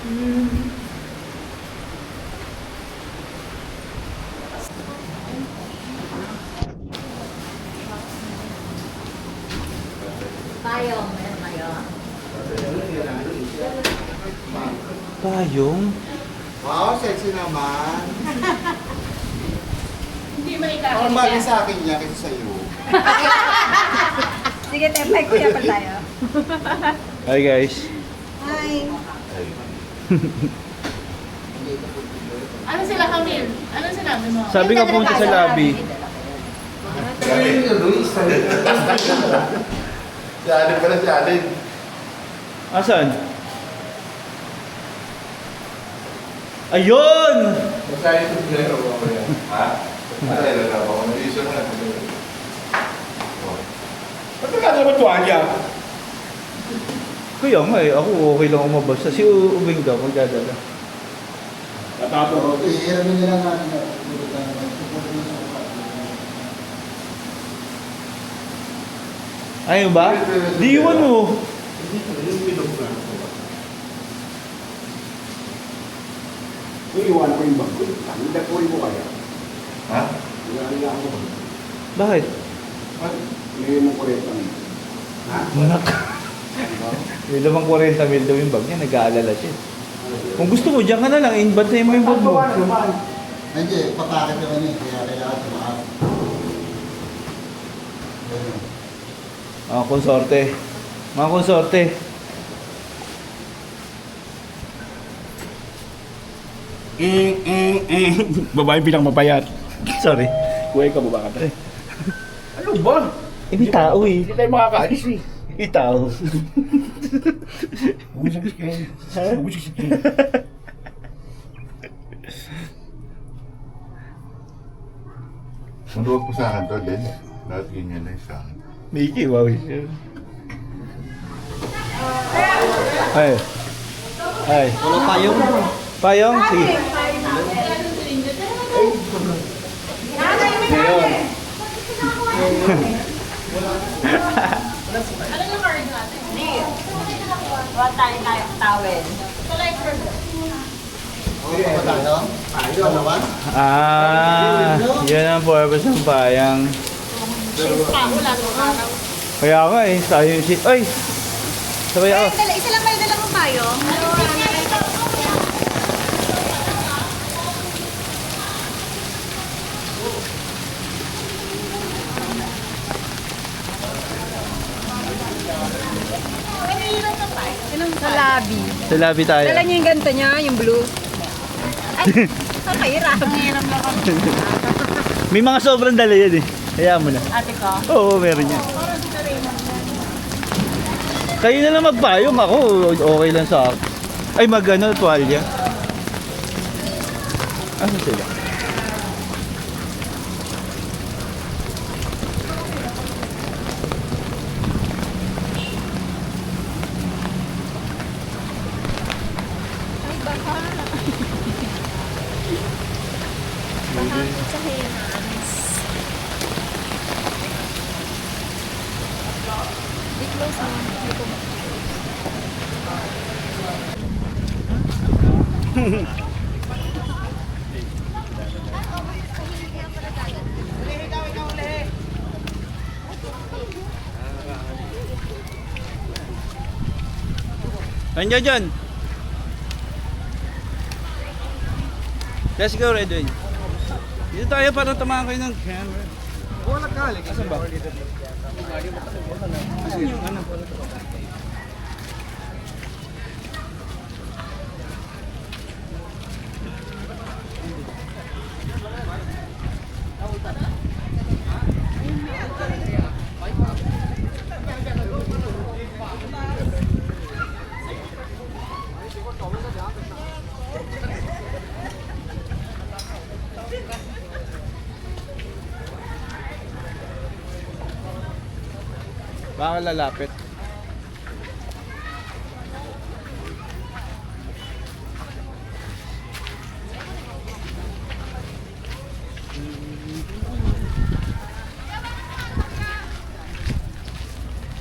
Payong, meron kayo. Payong? Wow, sexy naman. Hindi Ang maikakita. bagay sa akin niya kasi sa iyo. Sige, tepay kuya pa tayo. Hi guys. Hi. Ano sila, Camille? Ano sinabi mo? Sabi nga punta sa lobby. Si Alin pala si Alin. Asan? Ayun! Masaya ito dinero ko yan. Ha? Masaya na ako. Nag-iso na. Ba't ka sa tuwalya? Kuya nga eh, ako okay lang umabas. Si Ubing daw, magdadala. Natapos. Ihiramin nila natin. Ayun ba? Di iwan mo. Iwan ko yung bag ko. Hindi ko rin mo kaya. Ha? Iwan ako. Bakit? Hindi mo ko rin kami. Ha? Manak. May lamang 40 mil daw yung bag niya, nag-aalala siya. Kung gusto mo, diyan ka na lang, inbantay mo yung bag mo. Hindi, papakit naman eh. Kaya kailangan tumakas. Mga konsorte. Mga konsorte. Babae bilang mapayat. Sorry. Kuhay ka baba ka. Ano ba? Hindi tao eh. Hindi tayo makakaalis eh. Hindi tao. Bumagsak kayo. Bumagsak kayo. Maluwag po sa akin to, din. Lahat ganyan na sa akin. Mickey, wow. Ay. Ay. Wala payong. Payong? Sige. Ngayon. Ano yung card natin? Hindi. Wala tayo towel. So like for Ayun naman. Yan ang purpose ng payang. wala nung araw. Kaya nga eh, tayo yung shit. Ay! Sabay ako. Isa lang kayo dala mong payong. Sa lobby. Sa lobby tayo. Dala niyo yung ganito niya, yung blue. Ay, nakahirap. May mga sobrang dala yan eh. Hayaan mo na. Ate ko. Oo, meron yan. Kayo na lang magpayong ako. Okay lang sa akin. Ay, mag-ano, tuwalya. Ano sila? Nandiyan dyan. Let's go, Redway. Dito tayo para tamaan kayo ng camera. Wala galing. Asan ba? Asan yung ano? Baka lalapit.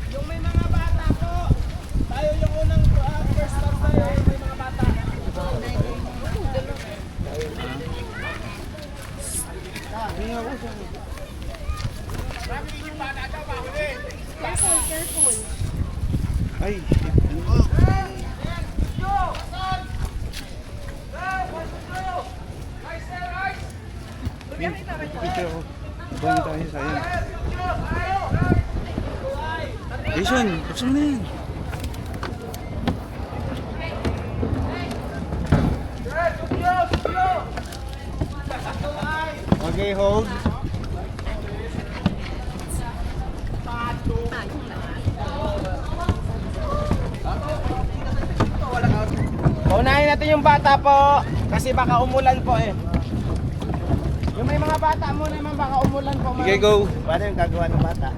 Yung may mga bata po. Tayo yung unang first stop tayo. May mga bata. kasi ako. Abang tayo, sayang. Jason, buksan mo na yan. Okay, hold. Paunahin natin yung bata po. Kasi baka umulan po eh. Yung may mga bata muna naman baka umulan po. Okay, go. Paano yung gagawa ng bata?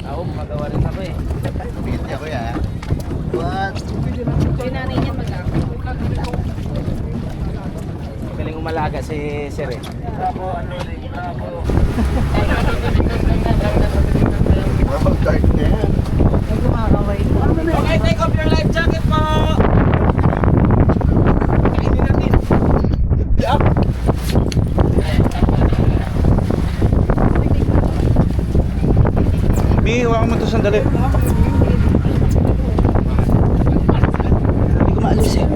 Ako, magawa rin ako eh. Pwede ako ya. What? Yung nanay niya mag-ako. Galing umalaga si Sir eh. Bravo, ano rin, bravo. Bravo, dark na yan. Okay, take off your life jacket po! Kainin natin. Yup! Mi, hawakan mo ito sandali. Hindi ko maalis eh.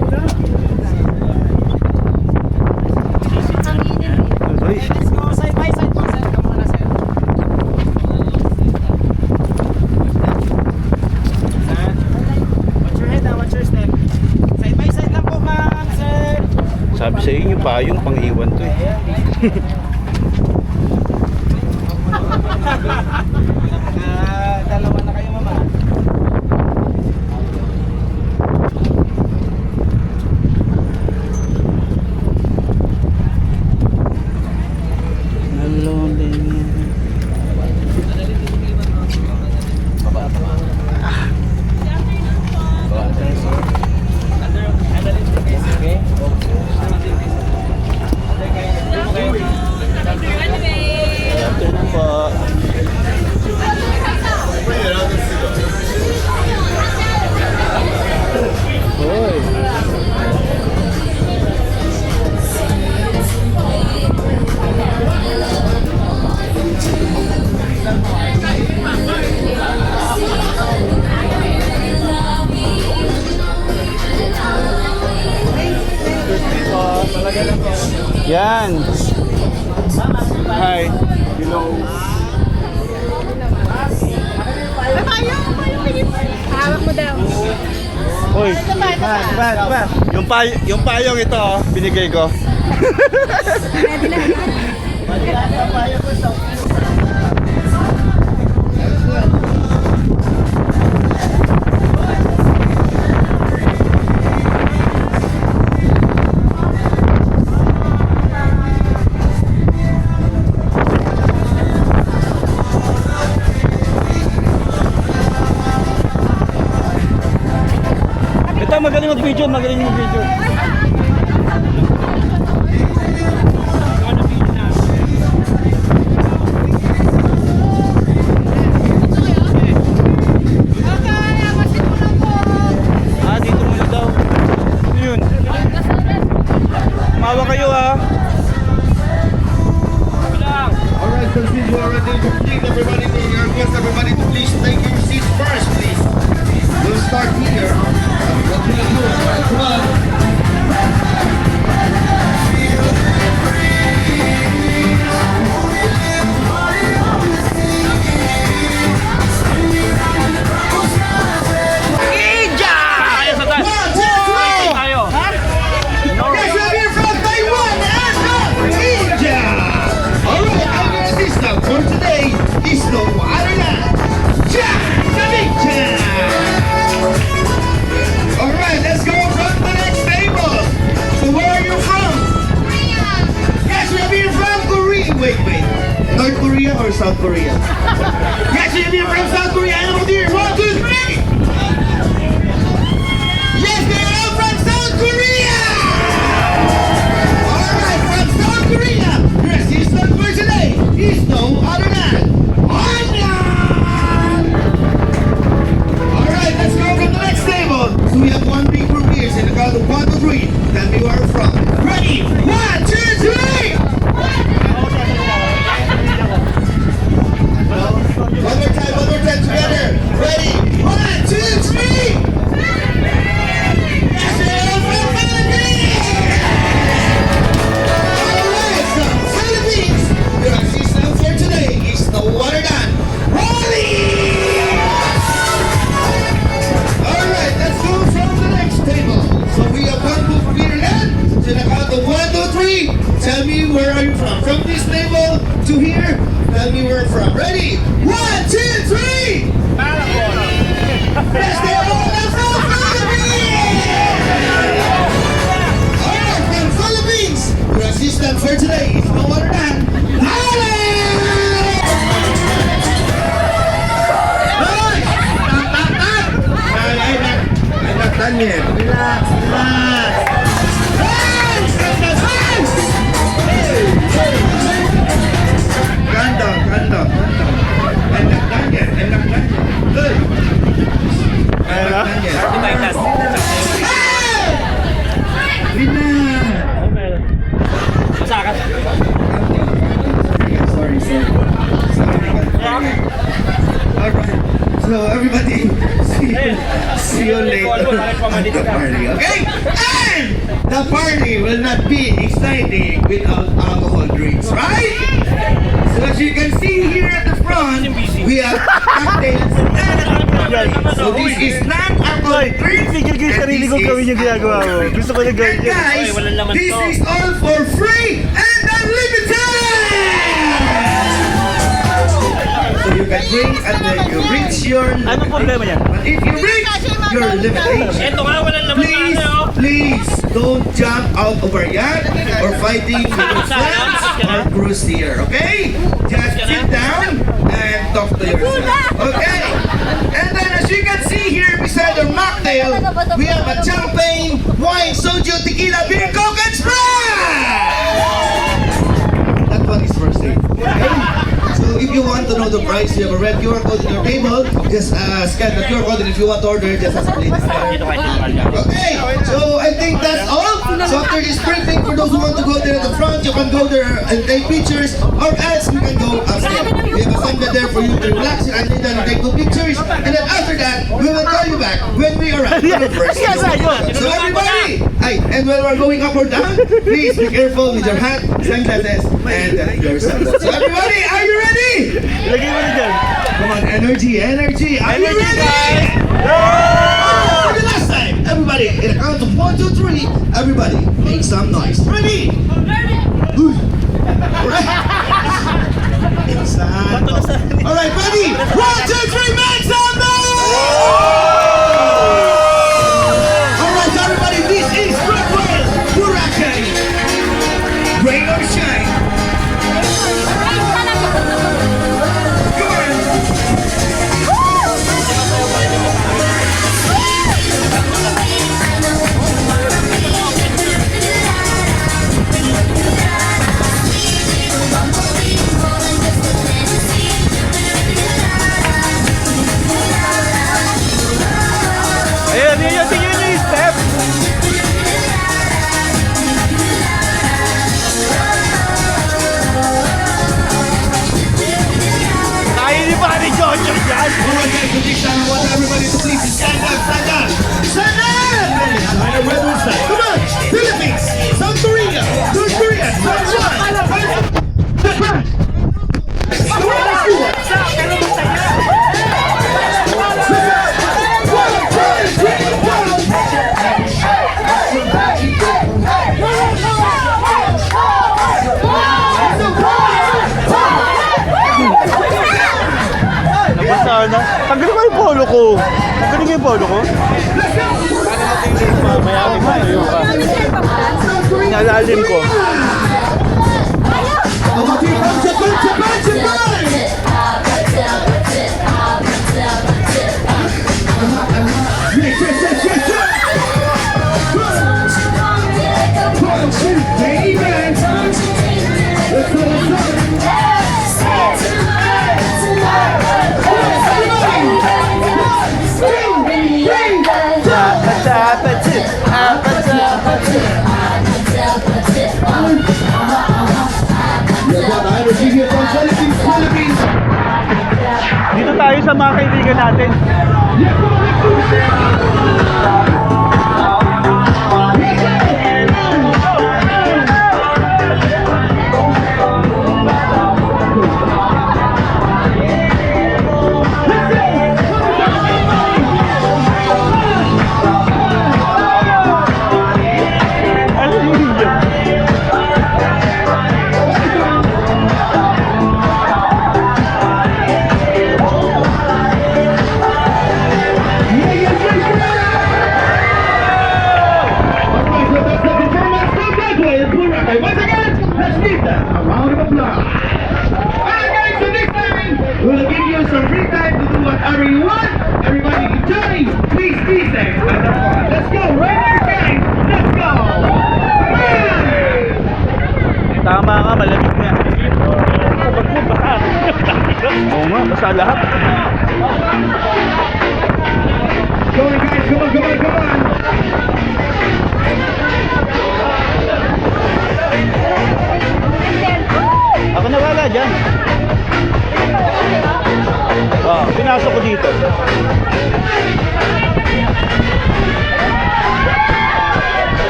Sorry. Let's go side by side po, sir. Come on, sir. Watch your head, watch your step. Side by side lang po, ma'am, sir. Sabi sa inyo pa, yung pang-iwan to eh. Dalawa na kayo, mama. Afternoon po. Hoy. Yan. Hi. Hello. Hawak mo daw. Hoy. Yung payong ito, oh, binigay ko. Ready na. Ito, magaling mag-video, magaling mag-video. Ah, dito muna daw. Ano yun? Mawa kayo ah. Alright, since we are ready to please everybody to request everybody to please take your seats first, please. We'll start here. What do you do? Come on. Yes, we're here from Taiwan and from India. Alright, our system for today is no other than Jack. Alright, let's go from the next table. So where are you from? Korea. Yes, we're here from Korea. Wait. North Korea or South Korea? Yes, we're here from South Korea. And over here, 1, 2, 3. Yes, they're all from South Korea. Alright, from South Korea, your assistant for today is no other than Anya! Alright, let's go from the next table. So we have one big group here, so in the count of 1 to 3, tell me where you're from. Ready? 1, 2, 3! Ready? 1, 2, 3! Best day of all, let's go Philippines! Alright, from Philippines, your assistant for today is no other than Alex! Nice! I'm not done yet. Relax, relax. Nice! Nice! Calm down, calm down, calm down. I'm not done yet. I'm not done yet. Good. I'm not done yet. Sorry, sorry. Alright. So everybody, see you later at the party, okay? And the party will not be exciting without alcohol drinks, right? So as you can see here at the front, we have cocktails and alcohol. So this is non-alcoholic drinks. Tigil ko yung sarili kong gawin yung ginagawa mo. Gusto ko na gawin And yun. guys, this is all for free and unlimited! So you can drink until you reach your limit. Anong problema yan? But if you reach your limitation, Ito nga, walang laman please, na ano. please don't jump out of our yacht or fighting with your friends or cruise here, okay? Just sit down and talk to yourself, okay? And then as you can see here beside our mocktail, we have a champagne, wine, soju, tequila, beer, coke, and Sprite! That one is for sale, okay? So if you want to know the price, you have a red QR code in your table. Just scan the QR code, and if you want to order, just plate it. Okay, so I think that's all. So after this briefing, for those who want to go there at the front, you can go there and take pictures, or else we can go upstairs. We have a sangha there for you to relax and lay down and take good pictures. And then after that, we will call you back when we arrive at the first. So everybody, and when we're going up or down, please be careful with your hat, sunglasses, and your sandals. So everybody, are you ready? Ilagay mo na dyan. Come on, energy, energy. Are you Energy, ready? guys! For the last time, everybody, in a count of 1, 2, 3, everybody, make some noise. Ready? Uy. Alright. Inside. Alright, ready? 1, 2, 3, make some noise! Alright, everybody, this is Rockwell Boracay. Rain or shine. Ayan, yun yung step. Kaya ni Pari Jojo dyan. Alright guys, the big time I want everybody to please stand up, stand up. Stand up! Come on! Philippines, South Korea, North Korea, Taiwan, Japan. Nabasa na. Tanggalin ko yung polo ko. Tanggalin ko yung polo ko. Mayami pa yun pa. Nalalim ko. Japan, Japan, Japan! Yes, yes, yes, yes, yes! Punch it, baby! Let's go, let's go! Dito tayo sa mga kaibigan natin.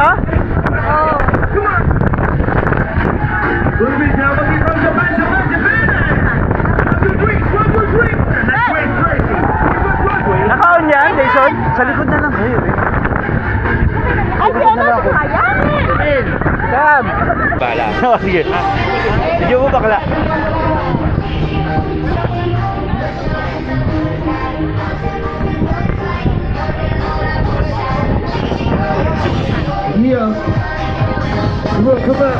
to? Naka-on yan, Jason? Sa likod na lang kayo eh. Ay, si ano? Si Kaya? Sam! Bala. Oh, sige. Sige mo bakla. Yeah. Come on.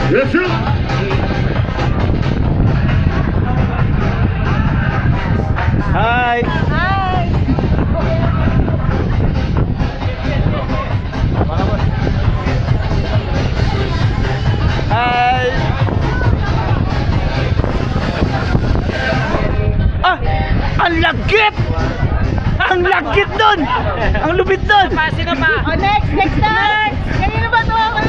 Yes, sir. Hi! Hi! Ah! Ang lagkit! Ang lagkit dun! Ang lupit dun! Sino pa? Oh, next time! Kanina ba ito ako?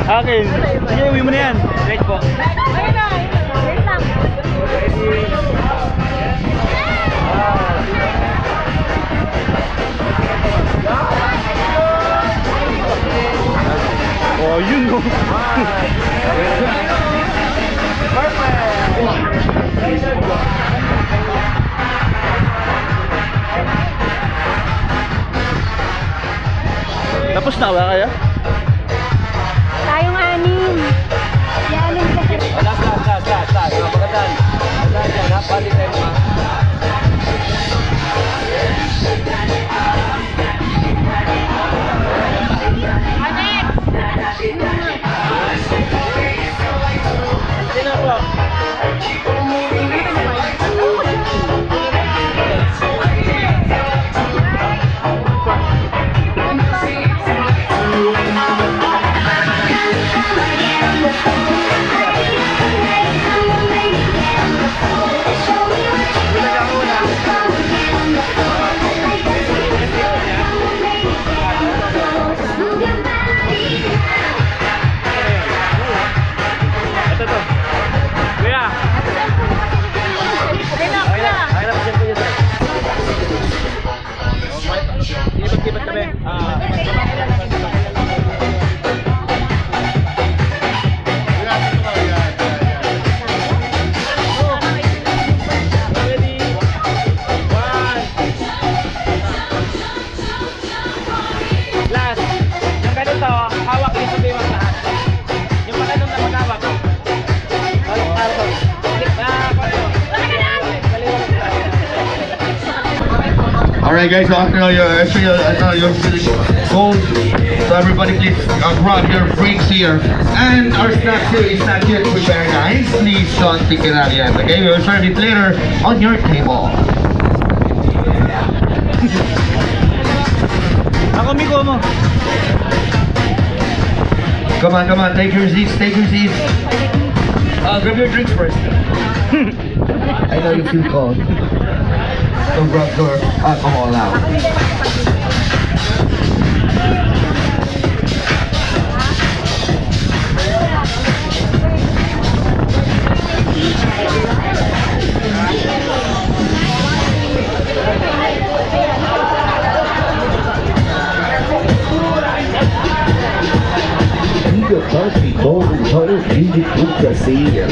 Akin. Sige, uwi mo na yan. Right po. Ayun na. Wait lang. Oh, yun o. Tapos na ba kaya? Tayong anim. Yanin kasi. Last. Magandaan. Magandaan dyan, ha? Balik tayo naman. Sino po? Ito to. Kuya! Lipat-lipat kami. Ready? One. Last. Yung ganito, hawak yung sabi mo lahat. Yung pala nung napag-hawak. Alright guys, so after you're feeling cold, so everybody please grab your drinks here. And our snack here is not yet prepared guys. Please don't take it out yet, okay? We will serve it later on your table. Ako, Miko mo. Come on, take your seats. Grab your drinks first. I know you feel cold. So grab your alcohol out. Liga Party Golden Tunnel Music Ultra Stadium.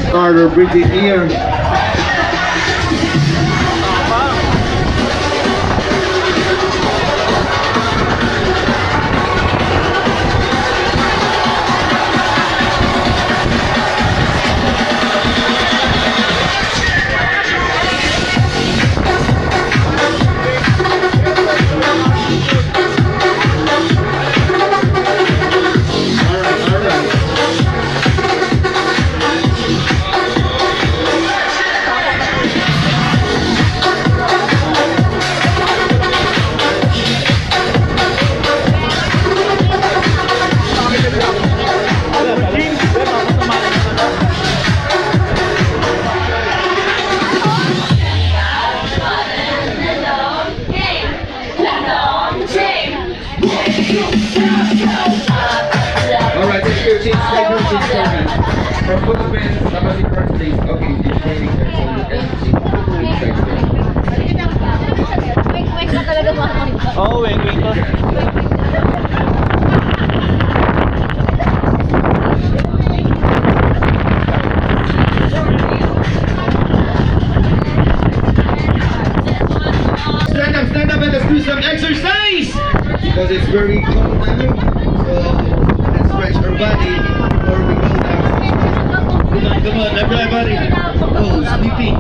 Starter breathing here. Her footprint, dapat in first place. Okay, she's pointing there, so you can see. Inside there. Wait na talaga mga Oo, wait to. Stand up and let's do some exercise! Because it's very cold now. So let's stretch our body before we go down. Come on, everybody. Oh, sleeping.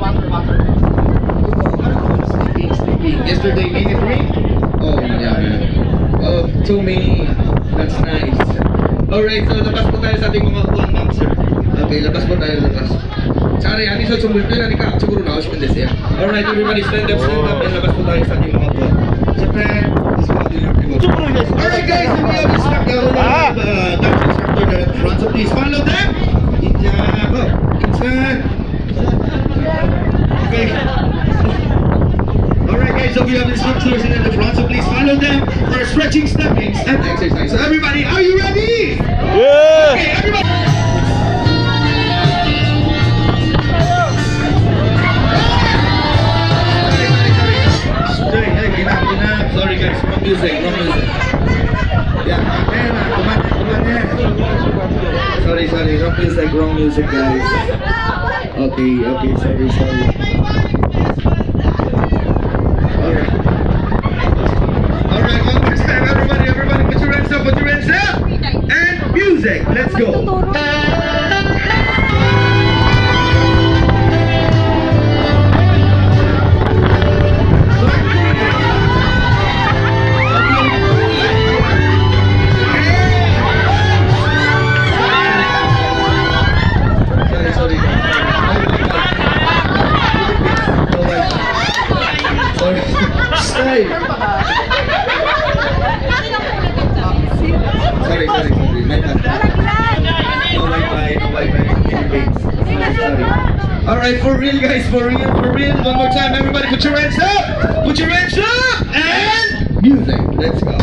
Sleeping. Yesterday, minute rain? Oh, yeah. Oh, too many. That's nice. Alright, so labas po tayo sa ating mga kuwan, ma'am, sir. Okay, labas po tayo, labas. Sorry, ano sa sumulpil, ano ka? Siguro na ako siya. Alright, everybody stand up, and labas po tayo sa ating mga kuwan. Japan, this one, do your thing. Alright guys, we have instructor, dance instructor there at the front, so please follow them. Injab, inside. Okay. Alright guys, so we have instructors in the front, so please follow them for stretching, steppings, and exercise. So everybody, are you ready? Yeah! Okay, everybody. Sorry guys, wrong music. Yeah, sorry, wrong music guys. Okay, sorry. Alright, one more time, everybody put your hands up, and music, let's go. Sorry. Stay. Sorry. My bad. No Wi-Fi. Sorry. Alright, for real guys, for real. One more time, everybody put your hands up. And music. Let's go.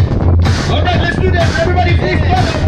Alright, let's do that. Everybody please follow.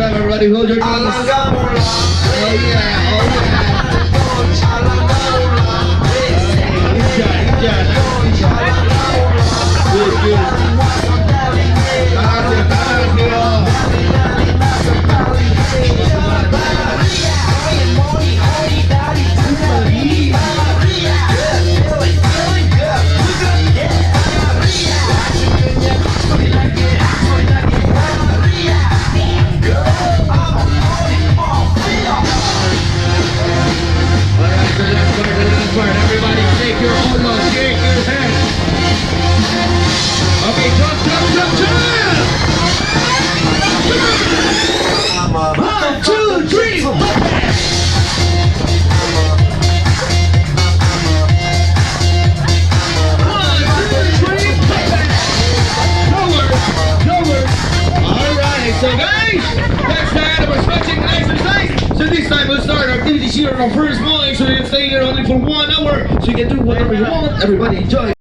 Everybody hold your knees. Oh yeah. Everybody shake your polo, shake your hands. Okay, jump. 1, 2, 3, 4. Alright, so guys, that's the end of our stretching exercise. So this time we'll start our activities here on our first morning, so you can stay here only for 1 hour, so you can do whatever you want. Everybody enjoy.